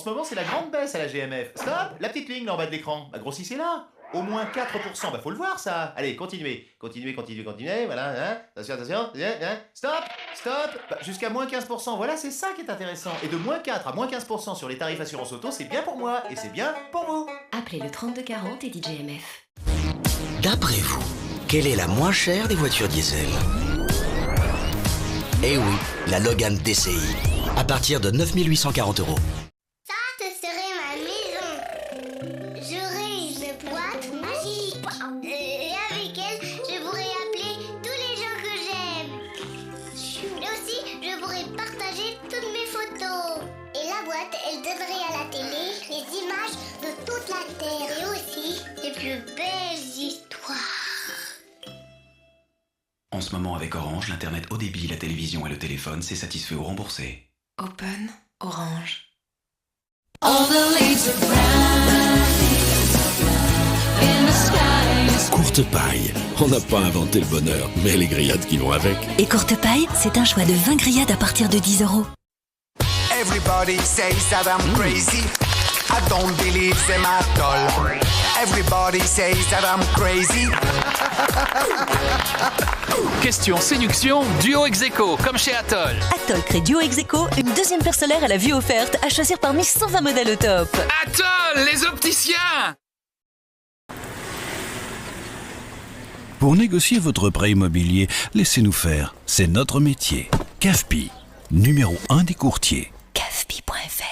ce moment, c'est la grande baisse à la GMF. Stop! La petite ligne là en bas de l'écran. Bah, grossissez-la. Au moins 4%. Bah, faut le voir, ça. Allez, continuez. Continuez. Voilà, hein. Attention. Stop! Bah, jusqu'à moins 15%. Voilà, c'est ça qui est intéressant. Et de moins 4 à moins 15% sur les tarifs assurance auto, c'est bien pour moi. Et c'est bien pour vous. Appelez le 3240 et DJMF. D'après vous, quelle est la moins chère des voitures diesel? Eh oui, la Logan DCI. À partir de 9 840 €. Ça, ce serait ma maison. J'aurais une boîte magique. Et avec elle, je pourrais appeler tous les gens que j'aime. Mais aussi, je pourrais partager toutes mes photos. Et la boîte, elle donnerait à la télé les images de toute la Terre. Et aussi, les plus belles histoires. En ce moment, avec Orange, l'Internet haut débit, la télévision et le téléphone, c'est satisfait ou remboursé. Open Orange. Courte paille. On n'a pas inventé le bonheur, mais les grillades qui vont avec. Et Courte paille, c'est un choix de 20 grillades à partir de 10 €. Everybody says that I'm crazy. I don't believe them at all. Everybody says that I'm crazy. Question séduction, duo ex-aequo, comme chez Atoll. Atoll crée Duo ex-aequo, une deuxième paire solaire à la vue offerte, à choisir parmi 120 modèles au top. Atoll, les opticiens! Pour négocier votre prêt immobilier, laissez-nous faire. C'est notre métier. CAFPI, numéro 1 des courtiers. CAFPI.fr.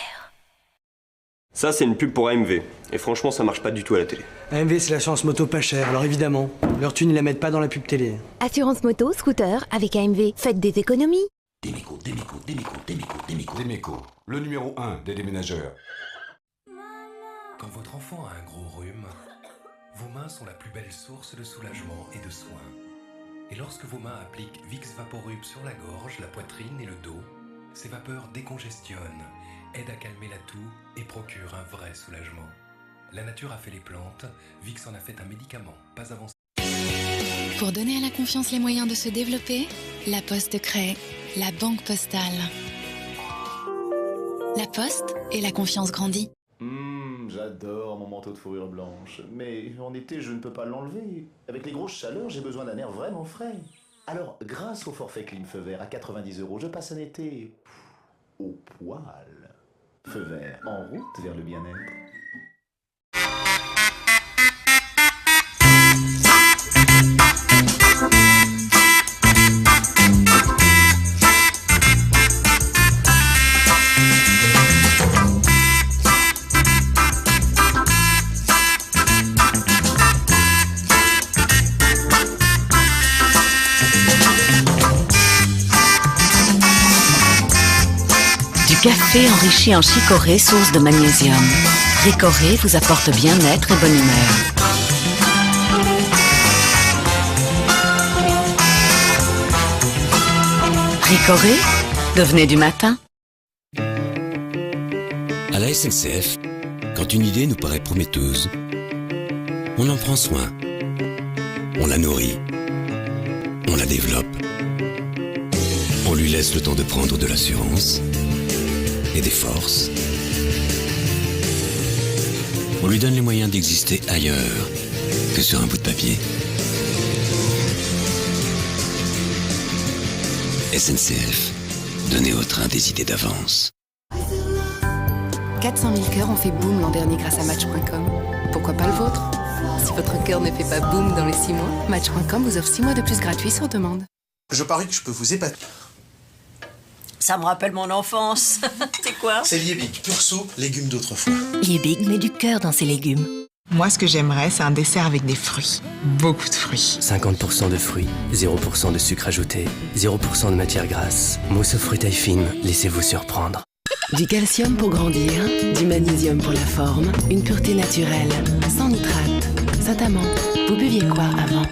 Ça, c'est une pub pour AMV. Et franchement, ça marche pas du tout à la télé. AMV, c'est l'assurance moto pas chère, alors évidemment, leur thune, ils la mettent pas dans la pub télé. Assurance moto, scooter, avec AMV. Faites des économies. Déméco, le numéro 1 des déménageurs. Quand votre enfant a un gros rhume, vos mains sont la plus belle source de soulagement et de soins. Et lorsque vos mains appliquent Vicks Vaporub sur la gorge, la poitrine et le dos, ces vapeurs décongestionnent, aident à calmer la toux et procurent un vrai soulagement. La nature a fait les plantes, Vicks en a fait un médicament, pas avancé. Pour donner à la confiance les moyens de se développer, La Poste crée la Banque Postale. La Poste et la confiance grandit. J'adore mon manteau de fourrure blanche. Mais en été, je ne peux pas l'enlever. Avec les grosses chaleurs, j'ai besoin d'un air vraiment frais. Alors, grâce au forfait Clim Feu Vert à 90 €, je passe un été au poil. Feu Vert, en route vers le bien-être. Café enrichi en chicorée, source de magnésium. Ricoré vous apporte bien-être et bonne humeur. Ricoré, devenez du matin. À la SNCF, quand une idée nous paraît prometteuse, on en prend soin. On la nourrit. On la développe. On lui laisse le temps de prendre de l'assurance et des forces. On lui donne les moyens d'exister ailleurs que sur un bout de papier. SNCF, donnez au train des idées d'avance. 400 000 cœurs ont fait boom l'an dernier grâce à Match.com. Pourquoi pas le vôtre? Si votre cœur ne fait pas boom dans les 6 mois, Match.com vous offre 6 mois de plus gratuits sur demande. Je parie que je peux vous épater. Ça me rappelle mon enfance. C'est quoi? C'est Liebig, pur saut, légumes d'autrefois. Liebig met du cœur dans ses légumes. Moi, ce que j'aimerais, c'est un dessert avec des fruits. Beaucoup de fruits. 50% de fruits, 0% de sucre ajouté, 0% de matière grasse. Mousse aux fruits taille fine, laissez-vous surprendre. Du calcium pour grandir, du magnésium pour la forme, une pureté naturelle, sans nitrate. Saint-Amand, vous buviez quoi avant?